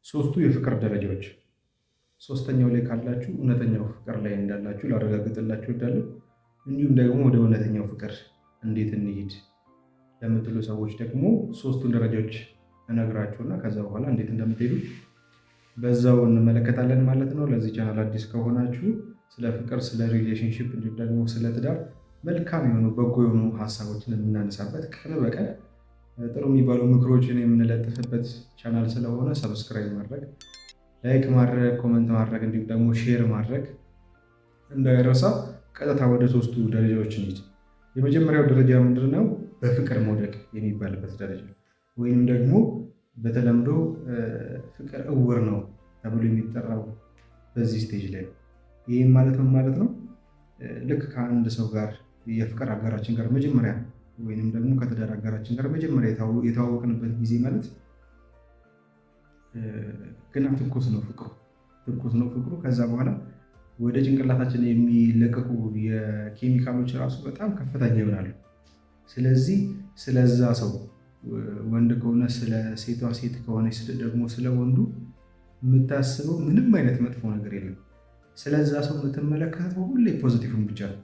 ሶስቱ የፍቅር ደረጃዎች። ሶስተኛው ላይ ካላችሁ እውነተኛው ፍቅር ላይ እንዳላችሁ ላረጋግጥላችሁ እወዳለሁ። እንዲሁም ደግሞ ወደ እውነተኛው ፍቅር እንዴት እንሂድ ለምትሉ ሰዎች ደግሞ ሶስቱን ደረጃዎች እነግራችሁና ከዛ በኋላ እንዴት እንደምትሄዱ በዛው እንመለከታለን ማለት ነው። ለዚህ ቻናል አዲስ ከሆናችሁ ስለ ፍቅር፣ ስለ ሪሌሽንሽፕ እንዲሁም ደግሞ ስለ ትዳር መልካም የሆኑ በጎ የሆኑ ሀሳቦችን የምናነሳበት ቀን በቀን ጥሩ የሚባሉ ምክሮችን የምንለጥፍበት ቻናል ስለሆነ ሰብስክራይብ ማድረግ፣ ላይክ ማድረግ፣ ኮመንት ማድረግ እንዲሁም ደግሞ ሼር ማድረግ እንዳይረሳ። ቀጥታ ወደ ሶስቱ ደረጃዎች እንሂድ። የመጀመሪያው ደረጃ ምንድን ነው? በፍቅር መውደቅ የሚባልበት ደረጃ ወይም ደግሞ በተለምዶ ፍቅር እውር ነው ተብሎ የሚጠራው በዚህ ስቴጅ ላይ ነው። ይህም ማለት ምን ማለት ነው? ልክ ከአንድ ሰው ጋር የፍቅር አጋራችን ጋር መጀመሪያ ወይንም ደግሞ ከትዳር አጋራችን ጋር መጀመሪያ የተዋወቅንበት ጊዜ ማለት ገና ትኩስ ነው ፍቅሩ። ከዛ በኋላ ወደ ጭንቅላታችን የሚለቀቁ የኬሚካሎች ራሱ በጣም ከፍተኛ ይሆናሉ። ስለዚህ ስለዛ ሰው ወንድ ከሆነ ስለ ሴቷ፣ ሴት ከሆነች ደግሞ ስለ ወንዱ የምታስበው ምንም አይነት መጥፎ ነገር የለም። ስለዛ ሰው የምትመለከተው ሁሌ ፖዚቲቭን ብቻ ነው።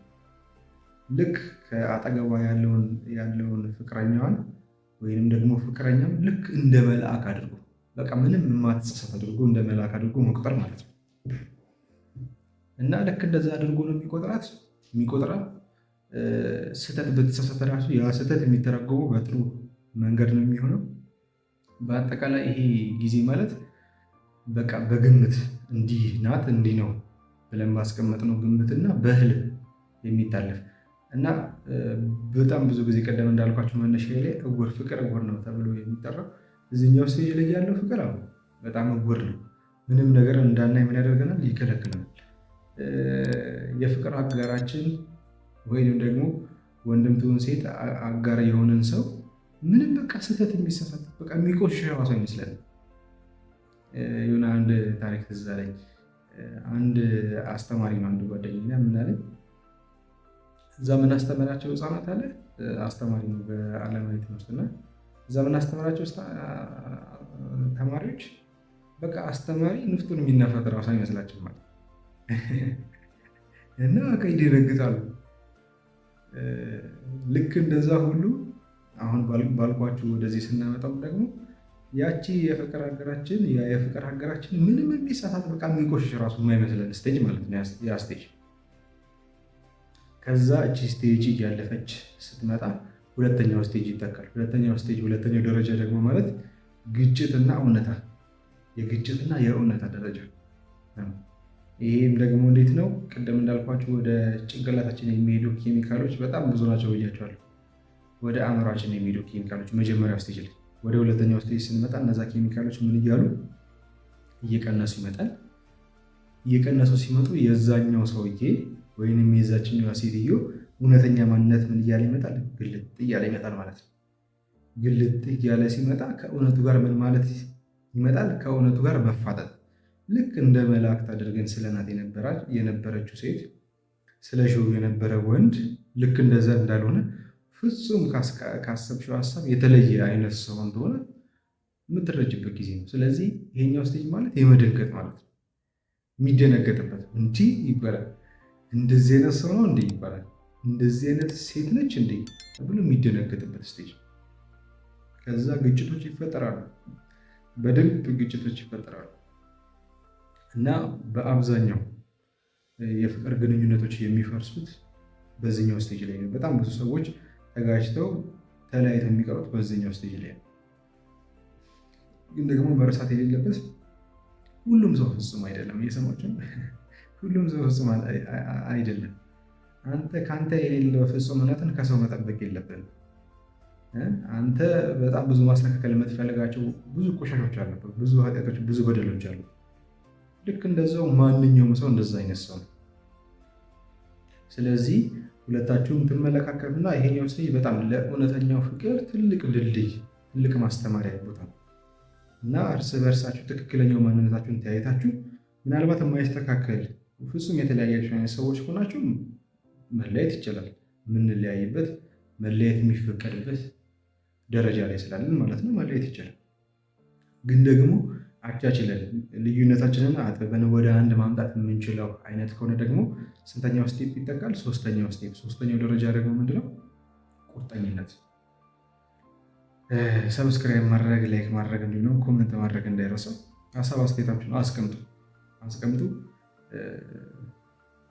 ልክ ከአጠገቧ ያለውን ፍቅረኛዋን ወይንም ደግሞ ፍቅረኛም ልክ እንደ መልአክ አድርጎ በቃ ምንም የማትጸጸት አድርጎ እንደ መልአክ አድርጎ መቁጠር ማለት ነው። እና ልክ እንደዛ አድርጎ ነው የሚቆጥራት። ስህተት በተሳሳተ ራሱ ያ ስህተት የሚተረጎመው በጥሩ መንገድ ነው የሚሆነው። በአጠቃላይ ይሄ ጊዜ ማለት በቃ በግምት እንዲህ ናት እንዲህ ነው ብለን ባስቀመጥነው ግምትና በህልም የሚታለፍ እና በጣም ብዙ ጊዜ ቀደም እንዳልኳቸው መነሻ ላይ ፍቅር እውር ነው ተብሎ የሚጠራው እዚህኛው ስቴጅ ላይ ያለው ፍቅር በጣም እውር ነው። ምንም ነገር እንዳናይ ምን ያደርገናል? ይከለክለናል። የፍቅር አጋራችን ወይም ደግሞ ወንድም ትሁን ሴት አጋር የሆነን ሰው ምንም በቃ ስህተት የሚሳሳት በቃ የሚቆሽሽ ሰው ይመስላል። የሆነ አንድ ታሪክ ትዝ አለኝ። አንድ አስተማሪ ነው፣ አንድ ጓደኛ ምን አለኝ፣ እዛ የምናስተምራቸው ህፃናት አለ አስተማሪ ነው በዓለማዊ ትምህርት እና እዛ የምናስተምራቸው ተማሪዎች በቃ አስተማሪ ንፍጡን የሚናፈጥ ራሱ አይመስላቸው ማለት እና በቃ ይደነግጣሉ። ልክ እንደዛ ሁሉ አሁን ባልኳችሁ ወደዚህ ስናመጣው ደግሞ ያቺ የፍቅር ሀገራችን ምንም የሚሳሳት በቃ የሚቆሽሽ ራሱ የማይመስለን ስቴጅ ማለት ነው ያ ስቴጅ። ከዛ እቺ ስቴጅ እያለፈች ስትመጣ ሁለተኛው ስቴጅ ይተካል። ሁለተኛው ደረጃ ደግሞ ማለት ግጭትና እውነታ፣ የግጭትና የእውነታ ደረጃ። ይህም ደግሞ እንዴት ነው? ቅድም እንዳልኳቸው ወደ ጭንቅላታችን የሚሄዱ ኬሚካሎች በጣም ብዙ ናቸው ብያቸዋለሁ። ወደ አእምሯችን የሚሄዱ ኬሚካሎች መጀመሪያው ስቴጅ ላይ፣ ወደ ሁለተኛው ስቴጅ ስንመጣ እነዛ ኬሚካሎች ምን እያሉ እየቀነሱ ይመጣል። እየቀነሱ ሲመጡ የዛኛው ሰውዬ ወይንም የዛችኛዋ ሴትዮ እውነተኛ ማንነት ምን እያለ ይመጣል? ግልጥ እያለ ይመጣል ማለት ነው። ግልጥ እያለ ሲመጣ ከእውነቱ ጋር ምን ማለት ይመጣል? ከእውነቱ ጋር መፋጠጥ። ልክ እንደ መላእክት አድርገን ስለናት የነበረችው ሴት ስለ ሺው የነበረ ወንድ ልክ እንደዛ እንዳልሆነ ፍጹም ካሰብሽው ሀሳብ የተለየ አይነት ሰው እንደሆነ የምትረጅበት ጊዜ ነው። ስለዚህ ይሄኛው ስቴጅ ማለት የመደንገጥ ማለት ነው። የሚደነገጥበት እንዲህ ይባላል፣ እንደዚህ አይነት ሰው ነው እንዲህ ይባላል፣ እንደዚህ አይነት ሴት ነች እንዲህ ብሎ የሚደነገጥበት ስቴጅ። ከዛ ግጭቶች ይፈጠራሉ፣ በደንብ ግጭቶች ይፈጠራሉ። እና በአብዛኛው የፍቅር ግንኙነቶች የሚፈርሱት በዚህኛው ስቴጅ ላይ ነው። በጣም ብዙ ሰዎች ተጋጭተው ተለያይተው የሚቀሩት በዚህኛው ስቴጅ ላይ ነው። ግን ደግሞ መረሳት የሌለበት ሁሉም ሰው ፍጹም አይደለም። እየሰማችሁ ሁሉም ሰው ፍጹም አይደለም። ከአንተ የሌለው ፍጹምነትን ከሰው መጠበቅ የለብንም። አንተ በጣም ብዙ ማስተካከል የምትፈልጋቸው ብዙ ቆሻሾች አሉበት፣ ብዙ ኃጢአቶች፣ ብዙ በደሎች አሉ። ልክ እንደዛው ማንኛውም ሰው እንደዛ አይነት ሰው ነው። ስለዚህ ሁለታችሁም ትመለካከቱና ይሄኛው ስቴጅ በጣም ለእውነተኛው ፍቅር ትልቅ ድልድይ፣ ትልቅ ማስተማሪያ ቦታ ነው እና እርስ በእርሳችሁ ትክክለኛው ማንነታችሁን ተያይታችሁ ምናልባት የማይስተካከል ፍጹም የተለያያችሁ አይነት ሰዎች ሆናችሁ መለየት ይቻላል። የምንለያይበት መለየት የሚፈቀድበት ደረጃ ላይ ስላለን ማለት ነው መለየት ይቻላል። ግን ደግሞ አቻችለን ልዩነታችንን አጥበን ወደ አንድ ማምጣት የምንችለው አይነት ከሆነ ደግሞ ስንተኛው ስቴፕ ይጠቃል? ሶስተኛው ስቴፕ። ሶስተኛው ደረጃ ደግሞ ምንድነው? ቁርጠኝነት። ሰብስክራይብ ማድረግ፣ ላይክ ማድረግ እንዲሁም ኮመንት ማድረግ እንዳይረሳው። ሀሳብ አስተያየታችሁን አስቀምጡ፣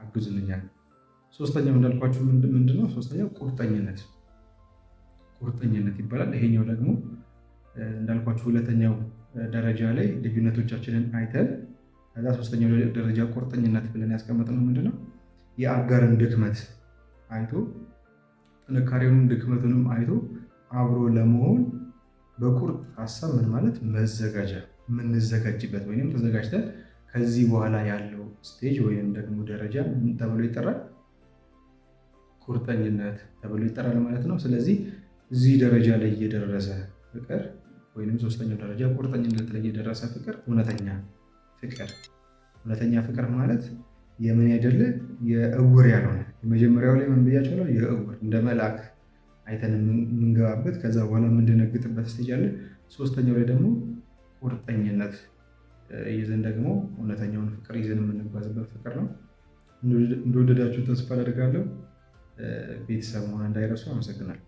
አግዙልኛል። ሶስተኛው እንዳልኳችሁ ምንድነው? ሶስተኛው ቁርጠኝነት ይባላል። ይሄኛው ደግሞ እንዳልኳችሁ ሁለተኛው ደረጃ ላይ ልዩነቶቻችንን አይተን ከዛ ሶስተኛው ደረጃ ቁርጠኝነት ብለን ያስቀመጥነው ምንድነው? የአጋርን ድክመት አይቶ ጥንካሬውንም ድክመቱንም አይቶ አብሮ ለመሆን በቁርጥ ሀሳብ ምን ማለት መዘጋጃ የምንዘጋጅበት ወይም ተዘጋጅተን ከዚህ በኋላ ያለው ስቴጅ ወይም ደግሞ ደረጃ ምን ተብሎ ይጠራል? ቁርጠኝነት ተብሎ ይጠራል ማለት ነው። ስለዚህ እዚህ ደረጃ ላይ እየደረሰ ፍቅር ወይም ሶስተኛው ደረጃ ቁርጠኝነት ላይ የደረሰ ፍቅር እውነተኛ ፍቅር ማለት የምን አይደለ የእውር ያልሆነ። የመጀመሪያው ላይ ምን ብያቸዋለሁ? የእውር እንደ መልአክ አይተን የምንገባበት ከዛ በኋላ የምንደነግጥበት ስቴጅ አለ። ሶስተኛው ላይ ደግሞ ቁርጠኝነት ይዘን ደግሞ እውነተኛውን ፍቅር ይዘን የምንጓዝበት ፍቅር ነው። እንደወደዳችሁ ተስፋ አደርጋለሁ። ቤተሰብ መሆን እንዳይረሱ። አመሰግናለሁ።